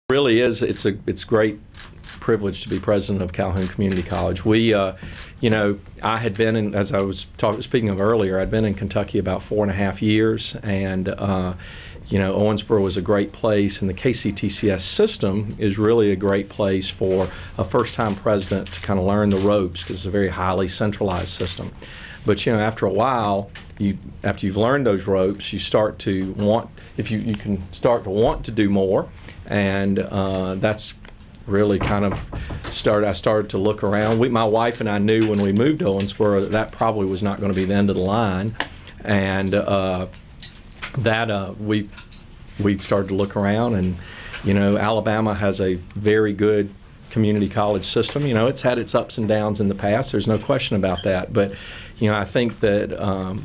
Really is. It's great privilege to be president of Calhoun Community College. We, I had been in, as I was speaking of earlier, I'd been in Kentucky about 4.5 years, and Owensboro was a great place, and the KCTCS system is really a great place for a first-time president to kind of learn the ropes, because it's a very highly centralized system. But after a while, after you've learned those ropes, you start to want, you can start to want to do more, and that's really kind of I started to look around. My wife and I knew when we moved to Owensboro that probably was not going to be the end of the line, and we started to look around, and Alabama has a very good community college system. It's had its ups and downs in the past. There's no question about that. But I think that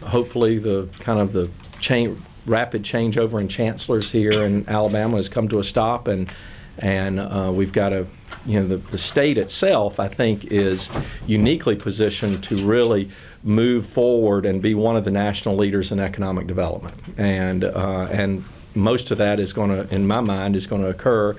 hopefully the rapid changeover in chancellors here in Alabama has come to a stop, and we've got the state itself, I think, is uniquely positioned to really move forward and be one of the national leaders in economic development. And most of that is going to, in my mind, is going to occur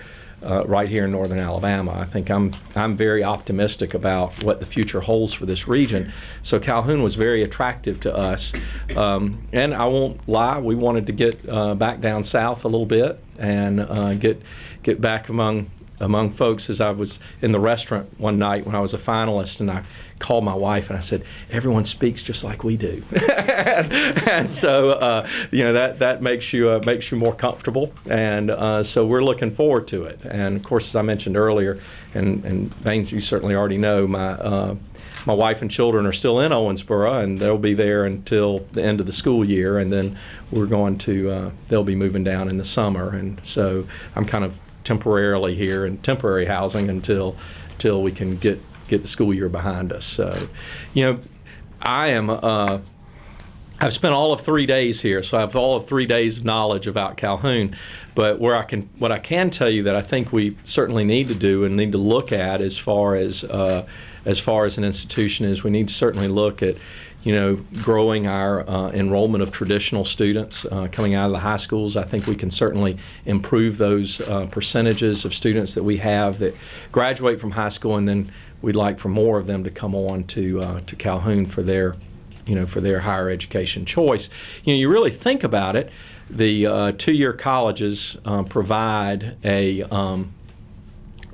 right here in northern Alabama. I think I'm very optimistic about what the future holds for this region. So Calhoun was very attractive to us, and I won't lie, we wanted to get back down south a little bit and get back among folks. As I was in the restaurant one night when I was a finalist, and I called my wife and I said, everyone speaks just like we do. and so that makes you more comfortable, and so we're looking forward to it. And of course, as I mentioned earlier, and Baines, you certainly already know, my wife and children are still in Owensboro, and they'll be there until the end of the school year, and then we're going to they'll be moving down in the summer, and so I'm kind of temporarily here in temporary housing until we can get the school year behind us. So, I've spent all of 3 days here, so I have all of 3 days of knowledge about Calhoun. But what I can tell you that I think we certainly need to do and need to look at as far as an institution is we need to certainly look at growing our enrollment of traditional students coming out of the high schools. I think we can certainly improve those percentages of students that we have that graduate from high school, and then we'd like for more of them to come on to Calhoun for their higher education choice. You really think about it, the two-year colleges provide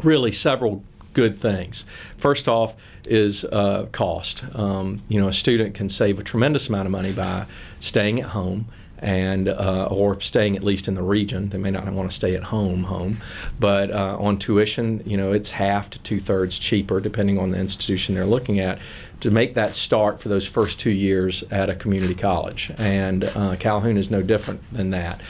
really several good things. First off is cost. A student can save a tremendous amount of money by staying at home, and or staying at least in the region. They may not want to stay at home, but on tuition, it's half to 2/3 cheaper, depending on the institution they're looking at, to make that start for those first 2 years at a community college. And Calhoun is no different than that.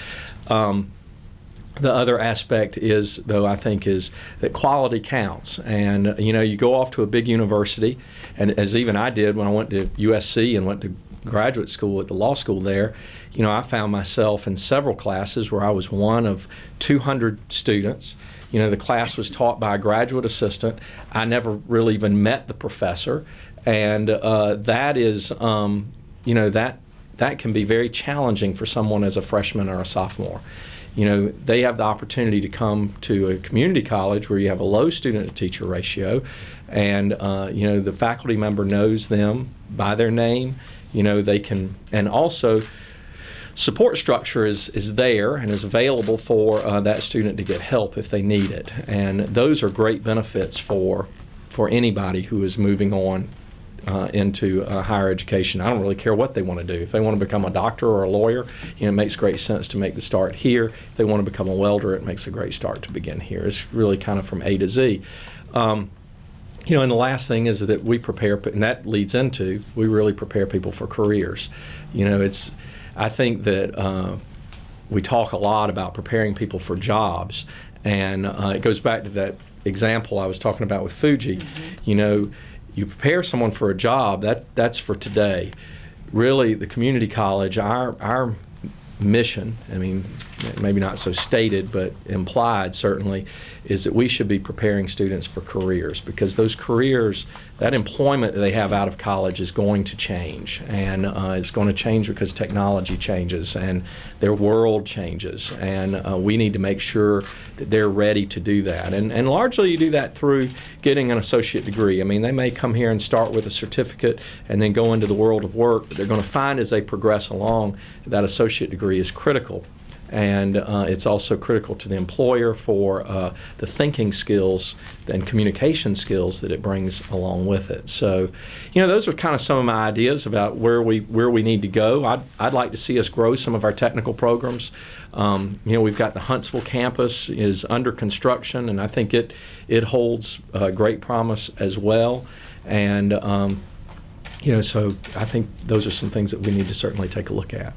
The other aspect is, though, I think, is that quality counts. And, you go off to a big university, and as even I did when I went to USC and went to graduate school at the law school there, I found myself in several classes where I was one of 200 students. The class was taught by a graduate assistant. I never really even met the professor. And that is, that can be very challenging for someone as a freshman or a sophomore. They have the opportunity to come to a community college where you have a low student-to-teacher ratio, and the faculty member knows them by their name. They can, and also support structure is there and is available for that student to get help if they need it, and those are great benefits for anybody who is moving on into higher education. I don't really care what they want to do. If they want to become a doctor or a lawyer, it makes great sense to make the start here. If they want to become a welder, it makes a great start to begin here. It's really kind of from A to Z. And the last thing is that we prepare, and that leads into, we really prepare people for careers. I think that we talk a lot about preparing people for jobs, and it goes back to that example I was talking about with Fuji. Mm-hmm. You prepare someone for a job, that's for today. Really, the community college, our mission, I mean, maybe not so stated, but implied certainly, is that we should be preparing students for careers, because those careers, that employment that they have out of college is going to change, and it's going to change because technology changes and their world changes, and we need to make sure that they're ready to do that. And largely you do that through getting an associate degree. I mean, they may come here and start with a certificate and then go into the world of work, but they're going to find as they progress along that associate degree is critical. And it's also critical to the employer for the thinking skills and communication skills that it brings along with it. So, those are kind of some of my ideas about where we need to go. I'd like to see us grow some of our technical programs. We've got the Huntsville campus is under construction, and I think it holds great promise as well. And so I think those are some things that we need to certainly take a look at.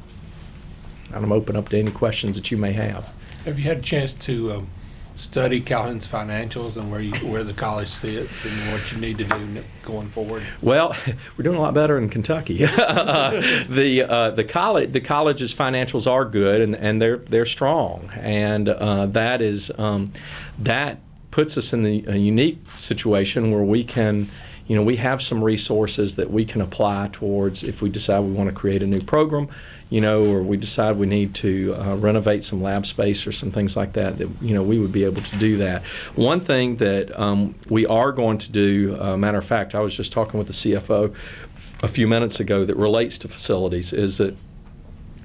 I'm open up to any questions that you may have. Have you had a chance to study Calhoun's financials and where the college sits and what you need to do going forward? Well, we're doing a lot better in Kentucky. The college's financials are good, and they're strong, and that puts us in a unique situation where we can. We have some resources that we can apply towards if we decide we want to create a new program, or we decide we need to renovate some lab space or some things like that, we would be able to do that. One thing that we are going to do, matter of fact, I was just talking with the CFO a few minutes ago that relates to facilities, is that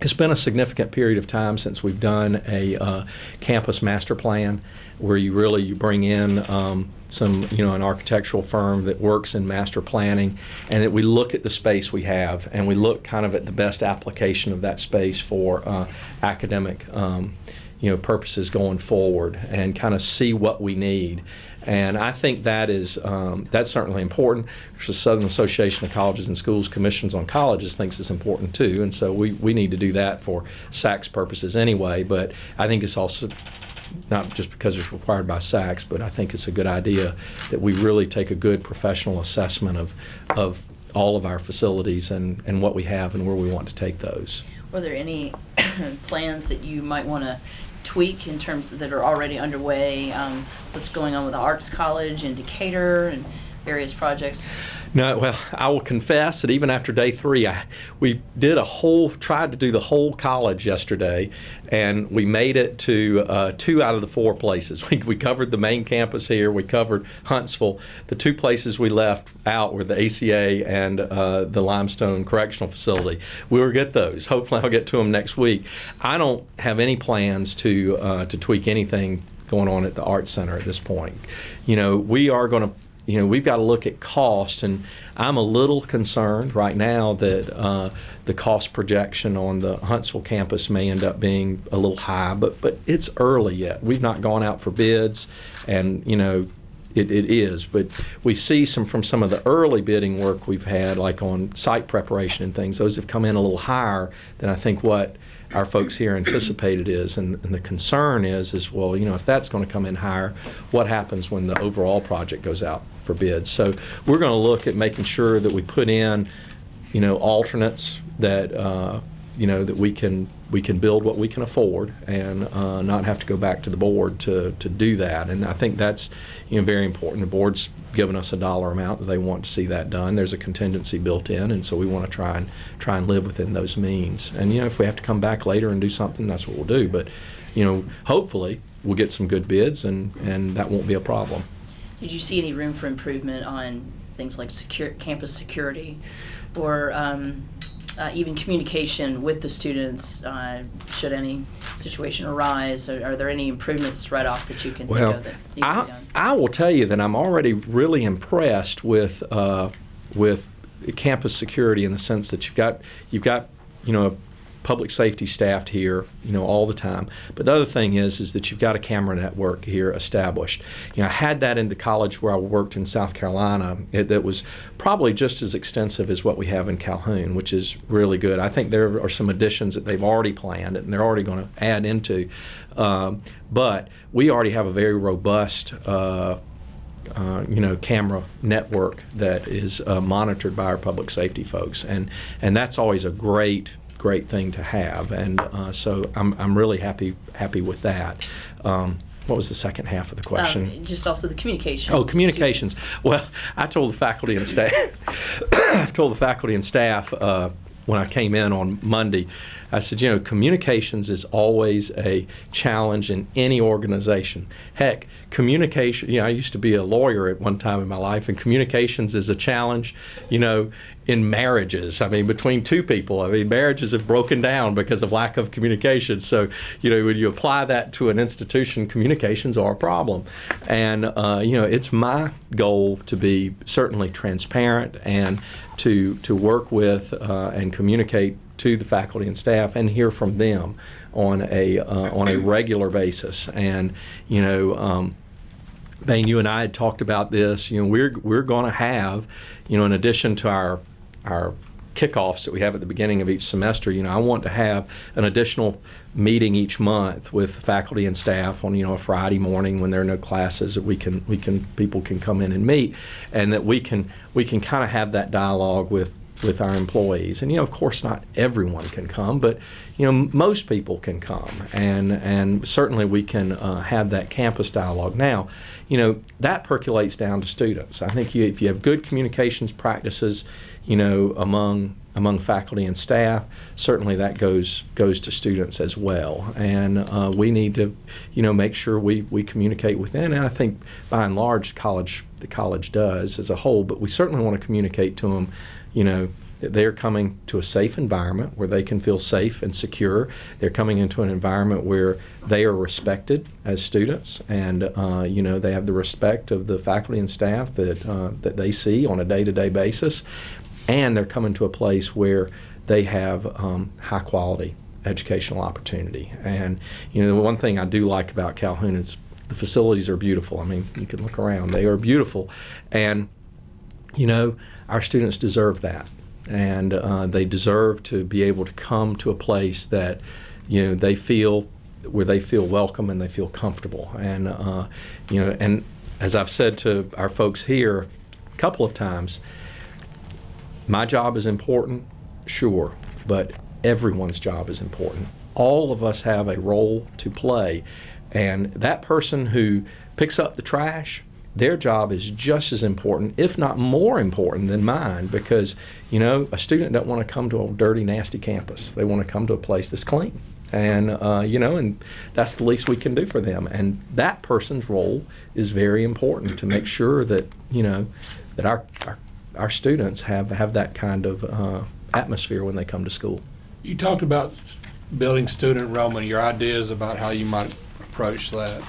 it's been a significant period of time since we've done a campus master plan where you bring in an architectural firm that works in master planning, and that we look at the space we have and we look kind of at the best application of that space for academic purposes going forward, and kind of see what we need. And I think that's certainly important. The Southern Association of Colleges and Schools Commissions on Colleges thinks it's important too, and so we need to do that for SACS purposes anyway. But I think it's also not just because it's required by SACS, but I think it's a good idea that we really take a good professional assessment of all of our facilities and what we have and where we want to take those. Were there any plans that you might want to tweak in terms that are already underway? What's going on with the Arts College in Decatur and various projects? No, well, I will confess that even after day 3, we tried to do the whole college yesterday, and we made it to 2 out of the 4 places. We covered the main campus here, we covered Huntsville. The 2 places we left out were the ACA and the Limestone Correctional Facility. We will get those. Hopefully I'll get to them next week. I don't have any plans to tweak anything going on at the Arts Center at this point. We are going to we've got to look at cost, and I'm a little concerned right now that the cost projection on the Huntsville campus may end up being a little high, but it's early yet. We've not gone out for bids, and it is, but we see from some of the early bidding work we've had, like on site preparation and things, those have come in a little higher than I think what our folks here anticipated is, and the concern is well, if that's going to come in higher, what happens when the overall project goes out for bids? So we're going to look at making sure that we put in, alternates that that we can build what we can afford, and not have to go back to the board to do that. And I think that's very important. The board's given us a dollar amount that they want to see that done. There's a contingency built in, and so we want to try and live within those means. And if we have to come back later and do something, that's what we'll do. But hopefully we'll get some good bids, and that won't be a problem. Did you see any room for improvement on things like campus security, or even communication with the students should any situation arise? Are there any improvements right off that you can think of that need to be done? I will tell you that I'm already really impressed with campus security, in the sense that you've got public safety staffed here, all the time. But the other thing is that you've got a camera network here established. I had that in the college where I worked in South Carolina. That was probably just as extensive as what we have in Calhoun, which is really good. I think there are some additions that they've already planned and they're already going to add into. But we already have a very robust camera network that is monitored by our public safety folks, and that's always a great great thing to have, and so I'm really happy with that. What was the second half of the question? Just also the communication. Oh, communications. Students. Well, I told the faculty and staff. I've told the faculty and staff when I came in on Monday. I said, communications is always a challenge in any organization. Heck, communication. I used to be a lawyer at one time in my life, and communications is a challenge. In marriages, between two people. Marriages have broken down because of lack of communication. So, when you apply that to an institution, communications are a problem. And, it's my goal to be certainly transparent and to work with and communicate to the faculty and staff and hear from them on a regular basis. And, Bane, you and I had talked about this. We're going to have, in addition to our kickoffs that we have at the beginning of each semester, I want to have an additional meeting each month with faculty and staff on, a Friday morning when there are no classes that people can come in and meet, and that we can kind of have that dialogue with our employees. And, of course, not everyone can come, but, most people can come. And certainly we can have that campus dialogue. Now, that percolates down to students. I think if you have good communications practices, among faculty and staff, certainly that goes to students as well. And we need to, make sure we communicate with them. And I think by and large, the college does as a whole. But we certainly want to communicate to them, that they're coming to a safe environment where they can feel safe and secure. They're coming into an environment where they are respected as students, and they have the respect of the faculty and staff that they see on a day-to-day basis. And they're coming to a place where they have high quality educational opportunity. And the one thing I do like about Calhoun is the facilities are beautiful. You can look around; they are beautiful, and our students deserve that, and they deserve to be able to come to a place that they feel welcome and they feel comfortable. And and as I've said to our folks here a couple of times, my job is important, sure, but everyone's job is important. All of us have a role to play, and that person who picks up the trash, their job is just as important, if not more important than mine, because, a student don't want to come to a dirty, nasty campus. They want to come to a place that's clean. And, and that's the least we can do for them. And that person's role is very important to make sure that, that our students have that kind of atmosphere when they come to school. You talked about building student enrollment, your ideas about how you might approach that.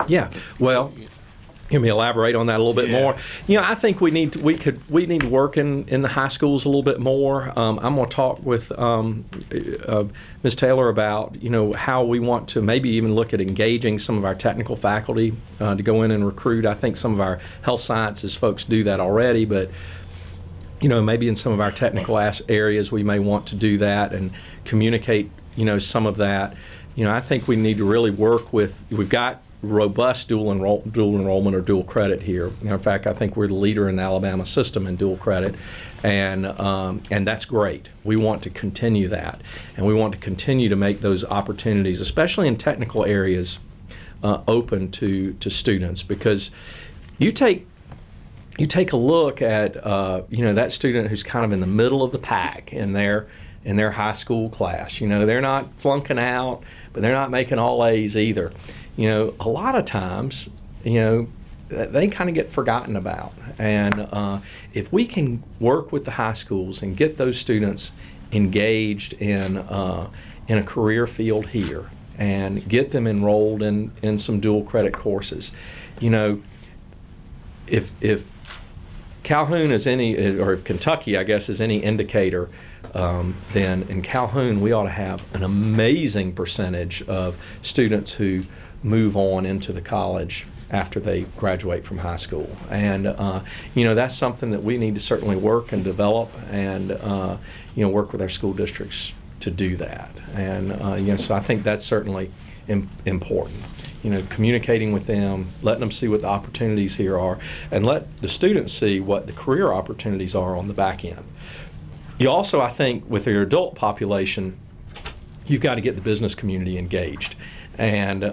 Yeah, well, let me elaborate on that a little bit more. I think we need to work in the high schools a little bit more. I'm going to talk with Ms. Taylor about how we want to maybe even look at engaging some of our technical faculty to go in and recruit. I think some of our health sciences folks do that already, but maybe in some of our technical areas we may want to do that and communicate some of that. I think we need to really work with. We've got robust dual enrollment or dual credit here. In fact, I think we're the leader in the Alabama system in dual credit, and that's great. We want to continue that, and we want to continue to make those opportunities, especially in technical areas, open to students. Because you take a look at that student who's kind of in the middle of the pack in their high school class. They're not flunking out, but they're not making all A's either. A lot of times, they kind of get forgotten about. And if we can work with the high schools and get those students engaged in a career field here and get them enrolled in some dual credit courses, if Calhoun is any, or if Kentucky, I guess, is any indicator, then in Calhoun we ought to have an amazing percentage of students who move on into the college after they graduate from high school. And that's something that we need to certainly work and develop and work with our school districts to do that. And so I think that's certainly important. Communicating with them, letting them see what the opportunities here are, and let the students see what the career opportunities are on the back end. You also, I think, with your adult population, you've got to get the business community engaged. And,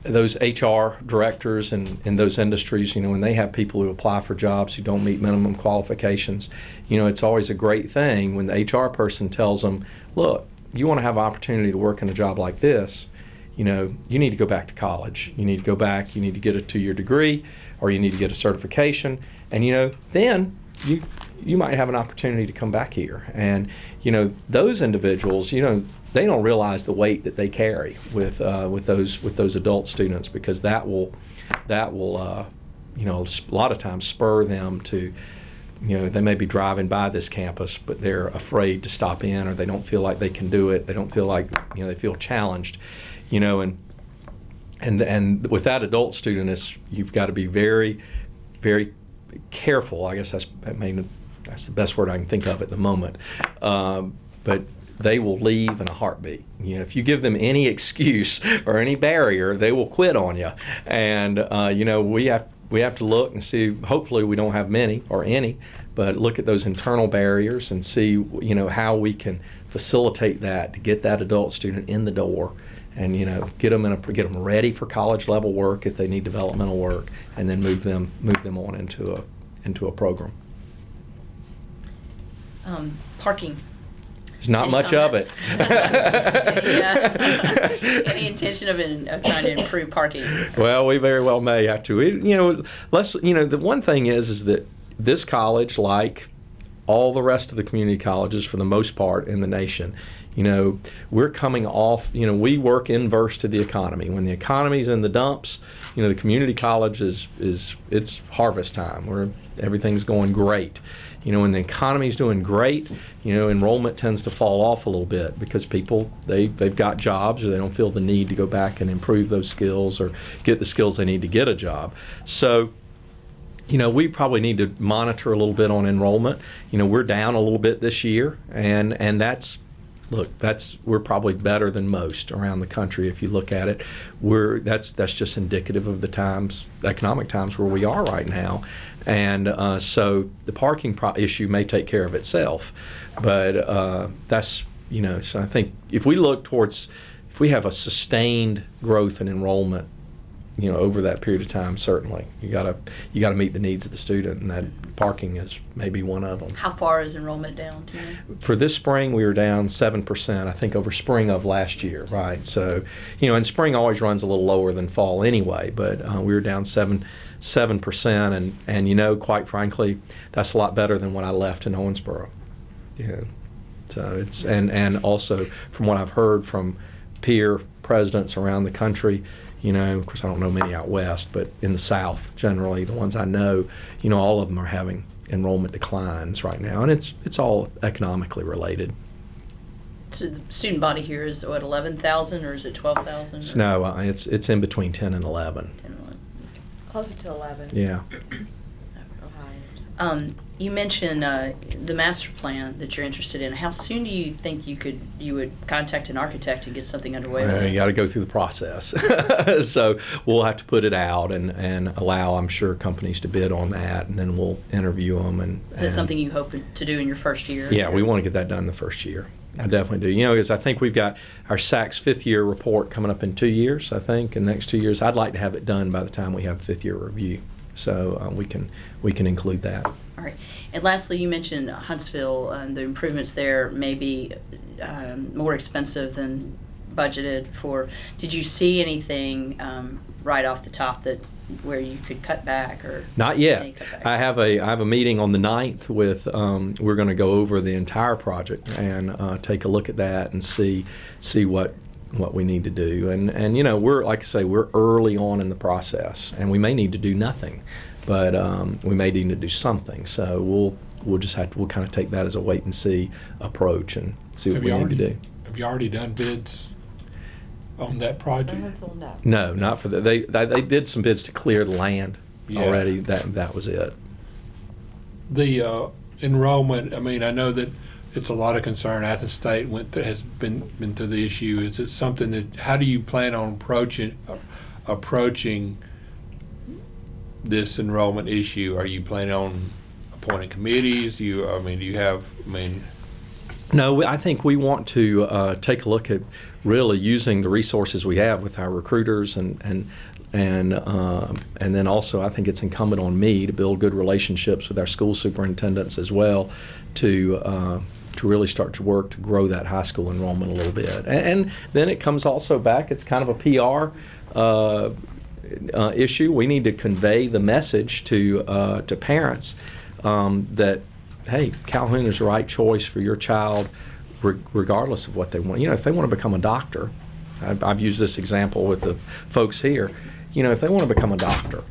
those HR directors in those industries, when they have people who apply for jobs who don't meet minimum qualifications, it's always a great thing when the HR person tells them, look, you want to have an opportunity to work in a job like this, you need to go back to college. You need to go back, you need to get a 2-year degree, or you need to get a certification, and then you might have an opportunity to come back here. And those individuals, they don't realize the weight that they carry with those adult students, because that will a lot of times spur them to, they may be driving by this campus, but they're afraid to stop in, or they don't feel like they can do it. They don't feel like, they feel challenged, and with that adult student, you've got to be very, very careful. I guess that's the best word I can think of at the moment. But they will leave in a heartbeat. If you give them any excuse or any barrier, they will quit on you. And we have to look and see. Hopefully, we don't have many or any, but look at those internal barriers and see how we can facilitate that to get that adult student in the door, and get them ready for college level work if they need developmental work, and then move them on into a program. Parking. There's not Any much comments? of it. Any intention of trying to improve parking? Well, we very well may have to. The one thing is that this college, like all the rest of the community colleges for the most part in the nation, we're coming off, we work inverse to the economy. When the economy's in the dumps, the community college it's harvest time, where everything's going great. When the economy's doing great, enrollment tends to fall off a little bit, because people, they've got jobs, or they don't feel the need to go back and improve those skills or get the skills they need to get a job. So, we probably need to monitor a little bit on enrollment. We're down a little bit this year, and we're probably better than most around the country if you look at it. That's just indicative of the economic times where we are right now. And so the parking issue may take care of itself, but that's, so I think if we have a sustained growth in enrollment, over that period of time, certainly you gotta meet the needs of the student, and that parking is maybe one of them. How far is enrollment down? Do you know? For this spring, we were down 7%, I think, over spring of last year, right? So, and spring always runs a little lower than fall anyway, but we were down 7%, and quite frankly, that's a lot better than when I left in Owensboro. So it's and also from what I've heard from peer presidents around the country, of course I don't know many out west, but in the South generally, the ones I know, all of them are having enrollment declines right now, and it's all economically related. So the student body here is what, 11,000, or is it 12,000? No, it's in between 10 and 11. 10 and 11. Closer to 11. Yeah. You mentioned the master plan that you're interested in. How soon do you think you would contact an architect and get something underway with it? You got to go through the process. So we'll have to put it out and allow, I'm sure, companies to bid on that, and then we'll interview them. Is that something you hope to do in your first year? Yeah, we want to get that done the first year. I definitely do. Because I think we've got our SACS fifth-year report coming up in 2 years, I think, in the next 2 years. I'd like to have it done by the time we have fifth-year review. So we can include that. All right. And lastly, you mentioned Huntsville, the improvements there may be more expensive than budgeted for. Did you see anything right off the top where you could cut back, or not yet? I have a meeting on the 9th with we're going to go over the entire project and take a look at that and see what we need to do. And we're, like I say, we're early on in the process, and we may need to do nothing, but we may need to do something. So we'll kind of take that as a wait and see approach and see what we need to do. Have you already done bids on that project? No, not for that. They did some bids to clear the land already. That was it. The enrollment, I know that it's a lot of concern. Athens State has been through the issue. Is it something that, how do you plan on approaching this enrollment issue? Are you planning on appointing committees? Do you have, No, I think we want to take a look at really using the resources we have with our recruiters, and then also I think it's incumbent on me to build good relationships with our school superintendents as well to really start to work to grow that high school enrollment a little bit. And then it comes also back, it's kind of a PR issue. We need to convey the message to parents that, hey, Calhoun is the right choice for your child regardless of what they want. If they want to become a doctor, I've used this example with the folks here, if they want to become a doctor,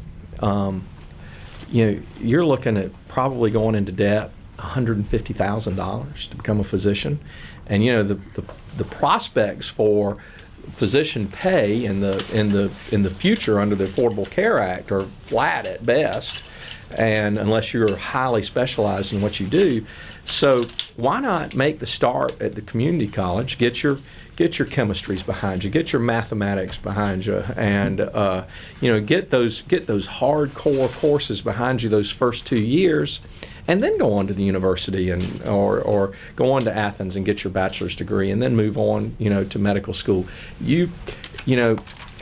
you're looking at probably going into debt $150,000 to become a physician. And the prospects for physician pay in the future under the Affordable Care Act are flat at best, and unless you're highly specialized in what you do. So why not make the start at the community college, get your chemistries behind you, get your mathematics behind you, and get those hardcore courses behind you those first 2 years, and then go on to the university or go on to Athens and get your bachelor's degree, and then move on to medical school.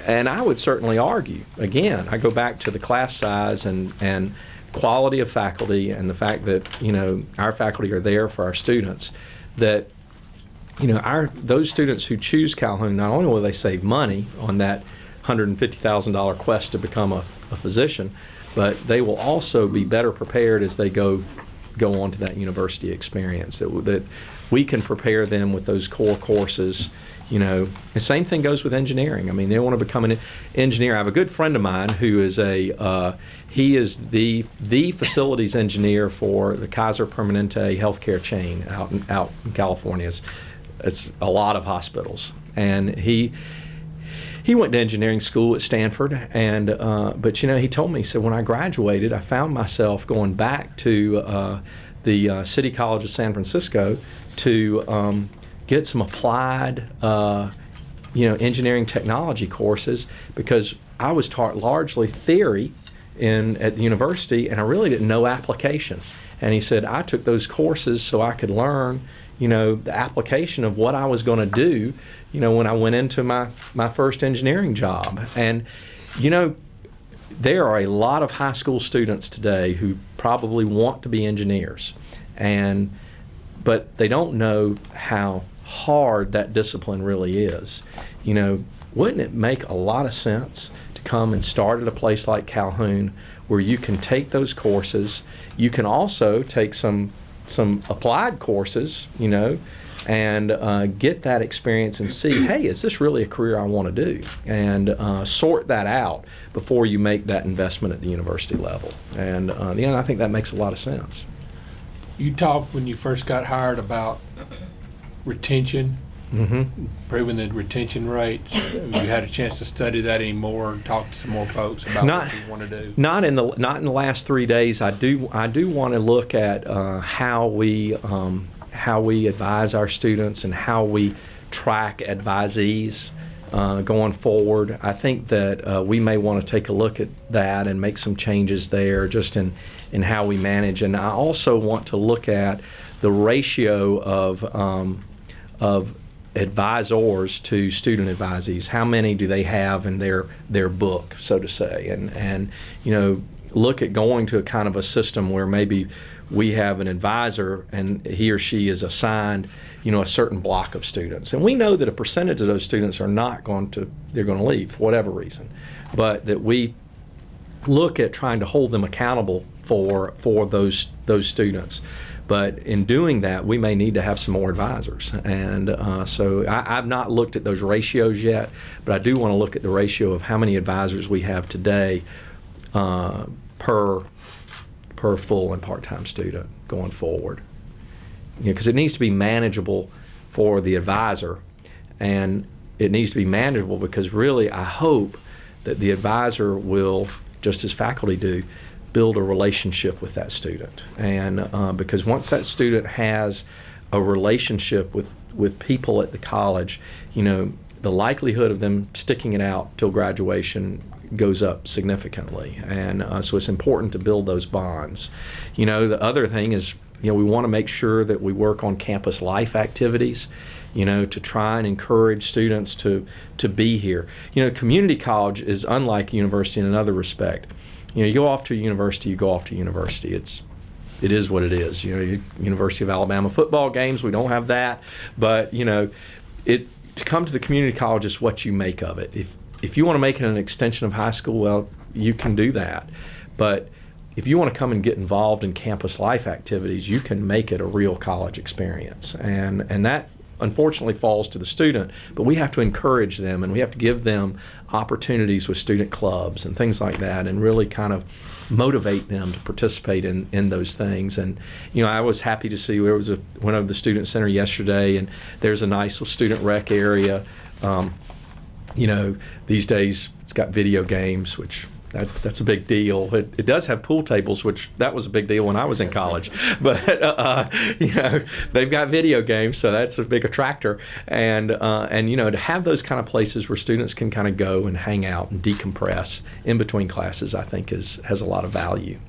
And I would certainly argue, again, I go back to the class size and quality of faculty, and the fact that our faculty are there for our students, that those students who choose Calhoun, not only will they save money on that $150,000 quest to become a physician, but they will also be better prepared as they go on to that university experience, that we can prepare them with those core courses. The same thing goes with engineering. They want to become an engineer. I have a good friend of mine who is he is the facilities engineer for the Kaiser Permanente healthcare chain out in California. It's a lot of hospitals, and he went to engineering school at Stanford, but he told me, he said, when I graduated, I found myself going back to the City College of San Francisco to get some applied engineering technology courses, because I was taught largely theory at the university, and I really didn't know application. And he said, I took those courses so I could learn the application of what I was going to do when I went into my first engineering job. And there are a lot of high school students today who probably want to be engineers, but they don't know how hard that discipline really is. Wouldn't it make a lot of sense to come and start at a place like Calhoun, where you can take those courses, you can also take some applied courses, and get that experience and see, hey, is this really a career I want to do? And sort that out before you make that investment at the university level. And I think that makes a lot of sense. You talked when you first got hired about retention, improving the retention rates. Have you had a chance to study that anymore and talk to some more folks about what you want to do? Not in the last 3 days. I do want to look at how we advise our students and how we track advisees going forward. I think that we may want to take a look at that and make some changes there, just in how we manage. And I also want to look at the ratio of advisors to student advisees. How many do they have in their book, so to say? And look at going to a kind of a system where maybe we have an advisor and he or she is assigned a certain block of students. And we know that a percentage of those students are not going to leave for whatever reason, but that we look at trying to hold them accountable for those students. But in doing that, we may need to have some more advisors. And so I've not looked at those ratios yet, but I do want to look at the ratio of how many advisors we have today per full and part-time student going forward. Because it needs to be manageable for the advisor, and it needs to be manageable because really I hope that the advisor will, just as faculty do, build a relationship with that student. And because once that student has a relationship with people at the college, the likelihood of them sticking it out till graduation goes up significantly. And so it's important to build those bonds. The other thing is, we want to make sure that we work on campus life activities, to try and encourage students to be here. Community college is unlike university in another respect. You go off to university, you go off to university. It is what it is. University of Alabama football games, we don't have that. But, to come to the community college is what you make of it. If you want to make it an extension of high school, well, you can do that. But if you want to come and get involved in campus life activities, you can make it a real college experience. And that unfortunately falls to the student, but we have to encourage them, and we have to give them opportunities with student clubs and things like that, and really kind of motivate them to participate in those things. And I was happy to see there was went over the student center yesterday, and there's a nice little student rec area. These days it's got video games, which that's a big deal. It does have pool tables, which that was a big deal when I was in college. But they've got video games, so that's a big attractor. And to have those kind of places where students can kind of go and hang out and decompress in between classes, I think has a lot of value.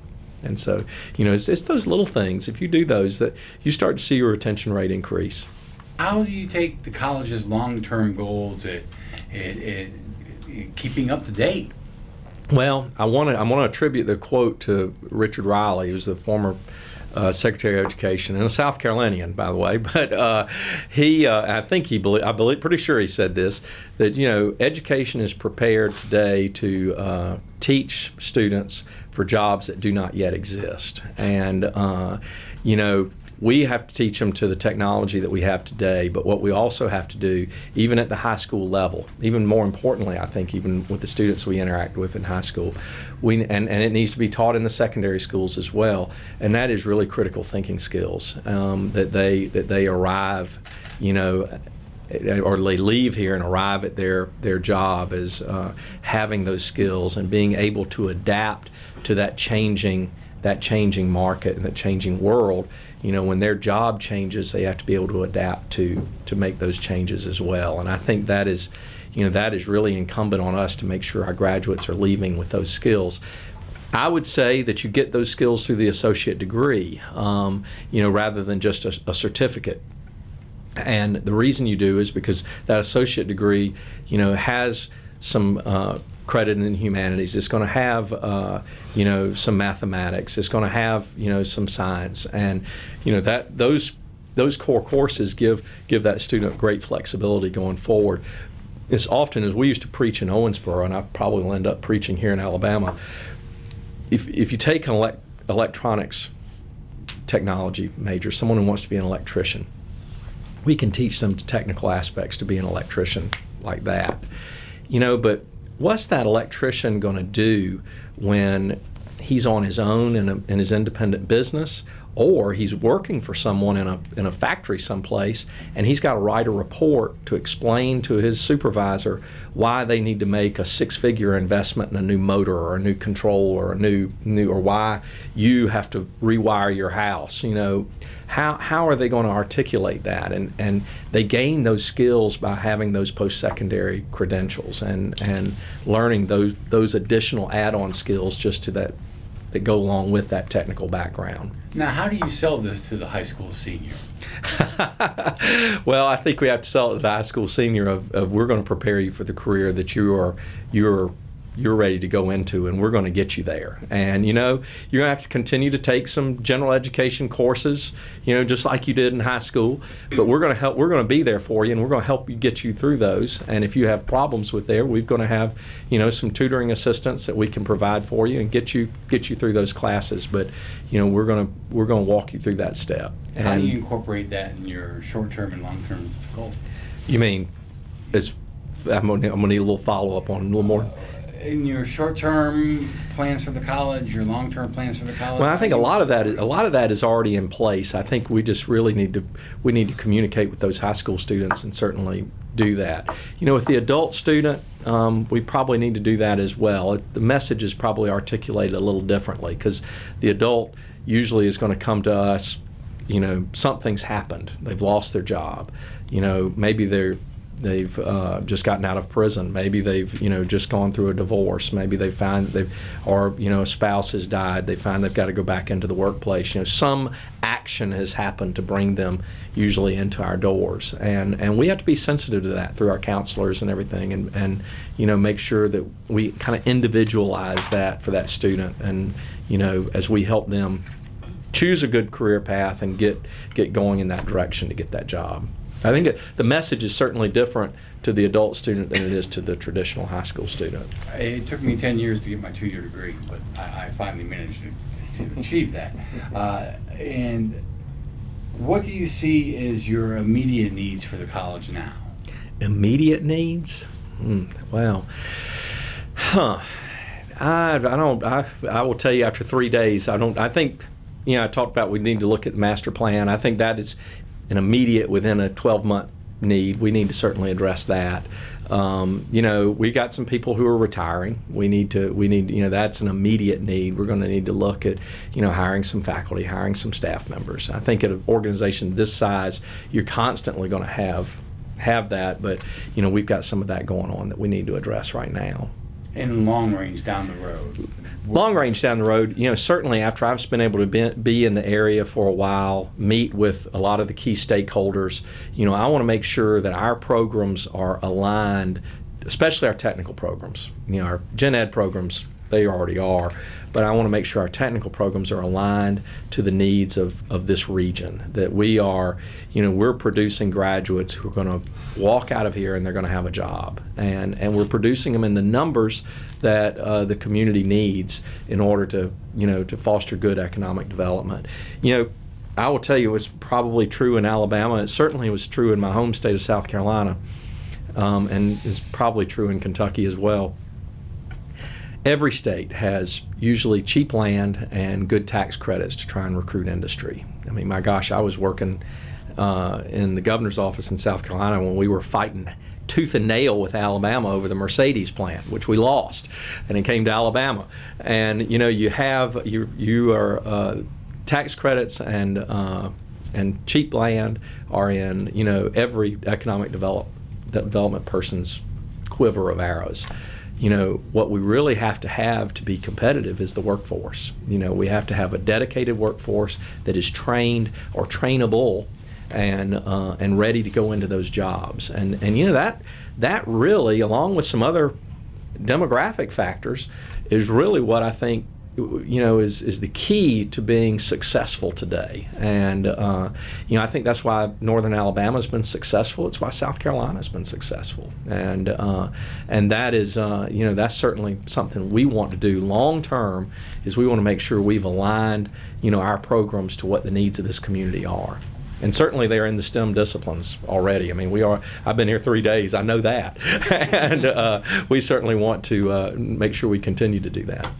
And so it's those little things. If you do those, that you start to see your retention rate increase. How do you take the college's long-term goals at keeping up to date? Well, I want to attribute the quote to Richard Riley, who's the former Secretary of Education and a South Carolinian, by the way. But pretty sure he said this, that education is prepared today to teach students for jobs that do not yet exist, and we have to teach them to the technology that we have today, but what we also have to do, even at the high school level, even more importantly, I think, even with the students we interact with in high school, and it needs to be taught in the secondary schools as well, and that is really critical thinking skills, that they arrive, or they leave here and arrive at their job as having those skills and being able to adapt to that changing market and that changing world. When their job changes, they have to be able to adapt to make those changes as well. And I think that is really incumbent on us to make sure our graduates are leaving with those skills. I would say that you get those skills through the associate degree, rather than just a certificate. And the reason you do is because that associate degree, has some credit in humanities. It's going to have, some mathematics. It's going to have, some science, and that those core courses give that student great flexibility going forward. As often as we used to preach in Owensboro, and I probably will end up preaching here in Alabama, if you take an electronics technology major, someone who wants to be an electrician, we can teach them the technical aspects to be an electrician like that. But what's that electrician going to do when he's on his own in his independent business, or he's working for someone in a factory someplace, and he's got to write a report to explain to his supervisor why they need to make a six-figure investment in a new motor or a new control or a new or why you have to rewire your house? How are they going to articulate that? And they gain those skills by having those post-secondary credentials and learning those additional add-on skills just to that go along with that technical background. Now, how do you sell this to the high school senior? Well, I think we have to sell it to the high school senior of we're going to prepare you for the career that you're ready to go into, and we're going to get you there. And you're going to have to continue to take some general education courses, just like you did in high school. But we're going to be there for you, and we're going to help you get you through those. And if you have problems with there, we're going to have some tutoring assistance that we can provide for you and get you through those classes. But we're going to walk you through that step. And how do you incorporate that in your short-term and long-term goal? You mean, I'm going to need a little follow-up on a little more. In your short-term plans for the college, your long-term plans for the college? Well, I think a lot of that is already in place. I think we just really need to communicate with those high school students and certainly do that. With the adult student, we probably need to do that as well. The message is probably articulated a little differently because the adult usually is going to come to us, something's happened. They've lost their job. Maybe they've just gotten out of prison. Maybe they've just gone through a divorce. Maybe they find that a spouse has died. They find they've got to go back into the workplace. Some action has happened to bring them usually into our doors, and we have to be sensitive to that through our counselors and everything, and make sure that we kind of individualize that for that student, and as we help them choose a good career path and get going in that direction to get that job. I think the message is certainly different to the adult student than it is to the traditional high school student. It took me 10 years to get my 2-year degree, but I finally managed to achieve that. And what do you see as your immediate needs for the college now? Immediate needs? Well, I will tell you after 3 days, I think, I talked about we need to look at the master plan. I think that is an immediate within a 12-month need. We need to certainly address that. We got some people who are retiring. We need, that's an immediate need. We're going to need to look at, hiring some faculty, hiring some staff members. I think at an organization this size, you're constantly going to have that, but, we've got some of that going on that we need to address right now. In long range down the road? Long range down the road, certainly after I've been able to be in the area for a while, meet with a lot of the key stakeholders, I want to make sure that our programs are aligned, especially our technical programs. Our gen ed programs, they already are, but I want to make sure our technical programs are aligned to the needs of this region, that we are, we're producing graduates who are going to walk out of here and they're going to have a job, and we're producing them in the numbers that the community needs in order to, to foster good economic development. I will tell you, it's probably true in Alabama. It certainly was true in my home state of South Carolina, and is probably true in Kentucky as well. Every state has usually cheap land and good tax credits to try and recruit industry. I mean, my gosh, I was working in the governor's office in South Carolina when we were fighting tooth and nail with Alabama over the Mercedes plant, which we lost, and it came to Alabama. And you are tax credits and cheap land are in every economic development person's quiver of arrows. What we really have to be competitive is the workforce. We have to have a dedicated workforce that is trained or trainable and ready to go into those jobs. And that really, along with some other demographic factors, is really what I think is the key to being successful today. And I think that's why Northern Alabama's been successful. It's why South Carolina's been successful. And that is that's certainly something we want to do long term. Is we want to make sure we've aligned our programs to what the needs of this community are. And certainly they're in the STEM disciplines already. I mean, I've been here 3 days. I know that. And we certainly want to make sure we continue to do that.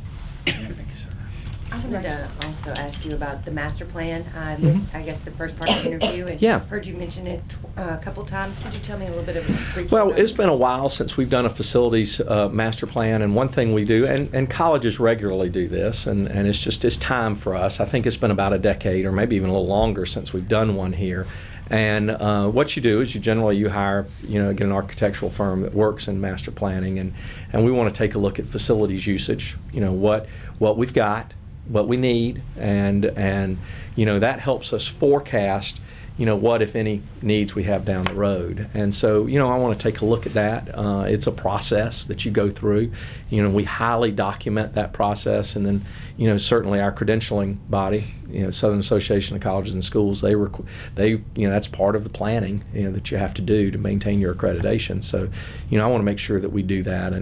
I wanted to also ask you about the master plan. I missed, I guess, the first part of the interview, and heard you mention it a couple times. Could you tell me a little bit of a brief? Well, it's been a while since we've done a facilities master plan, and one thing we do, and colleges regularly do this, and it's time for us. I think it's been about a decade or maybe even a little longer since we've done one here. And what you do is you hire, get an architectural firm that works in master planning, and we want to take a look at facilities usage, what we've got, what we need, and that helps us forecast what, if any, needs we have down the road. And so I want to take a look at that. It's a process that you go through. We highly document that process, and then certainly our credentialing body, Southern Association of Colleges and Schools, they that's part of the planning that you have to do to maintain your accreditation. So I want to make sure that we do that,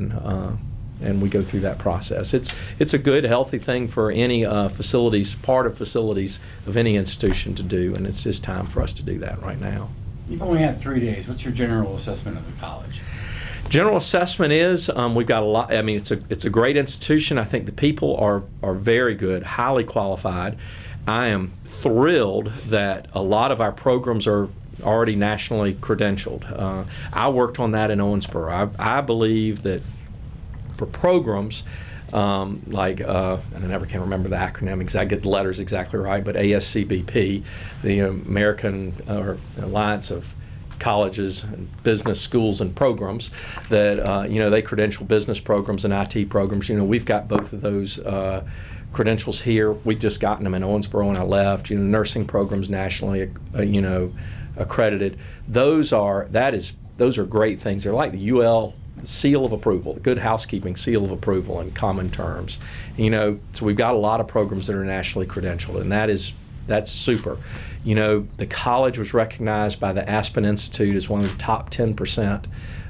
and we go through that process. It's a good, healthy thing for any part of facilities of any institution to do, and it's just time for us to do that right now. You've only had 3 days. What's your general assessment of the college? General assessment is we've got a lot. I mean, it's a great institution. I think the people are very good, highly qualified. I am thrilled that a lot of our programs are already nationally credentialed. I worked on that in Owensboro. I believe that for programs like, and I never can remember the acronym exactly, get the letters exactly right, but ASCBP, the American Alliance of colleges and business schools and programs that, they credential business programs and IT programs. We've got both of those credentials here. We've just gotten them in Owensboro when I left. Nursing programs nationally, accredited. Those are great things. They're like the UL seal of approval, the Good Housekeeping seal of approval in common terms. So we've got a lot of programs that are nationally credentialed, and that's super. The college was recognized by the Aspen Institute as one of the top 10%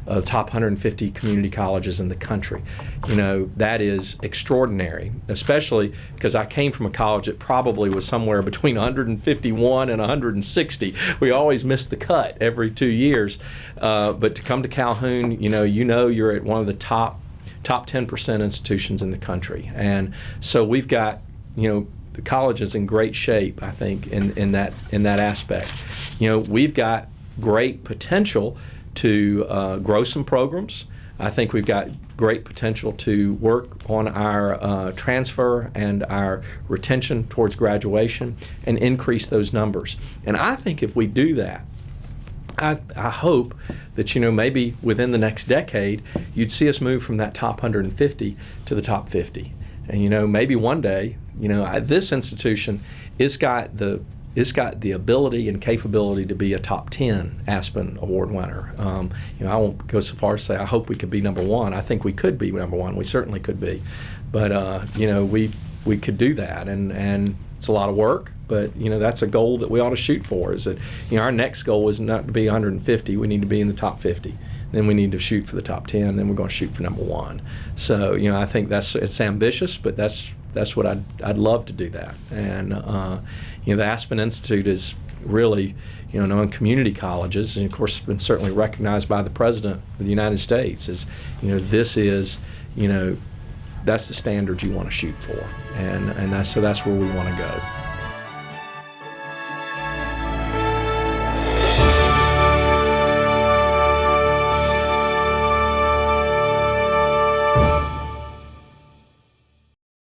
of top 150 community colleges in the country. That is extraordinary, especially because I came from a college that probably was somewhere between 151 and 160. We always missed the cut every 2 years. But to come to Calhoun, you're at one of the top 10% institutions in the country. And so we've got, the college is in great shape, I think, in that aspect. We've got great potential to grow some programs. I think we've got great potential to work on our transfer and our retention towards graduation and increase those numbers. And I think if we do that, I hope that, maybe within the next decade, you'd see us move from that top 150 to the top 50. And, maybe one day, this institution, it's got the ability and capability to be a top 10 Aspen Award winner. I won't go so far as to say I hope we could be number one. I think we could be number one. We certainly could be. But, we could do that. And it's a lot of work, but, that's a goal that we ought to shoot for, is that, our next goal is not to be 150. We need to be in the top 50. Then we need to shoot for the top 10. Then we're going to shoot for number one. So, I think it's ambitious, but that's what I'd love to do that. And, the Aspen Institute is really, known community colleges, and of course been certainly recognized by the President of the United States as, this is, that's the standard you want to shoot for, and that's where we want to go.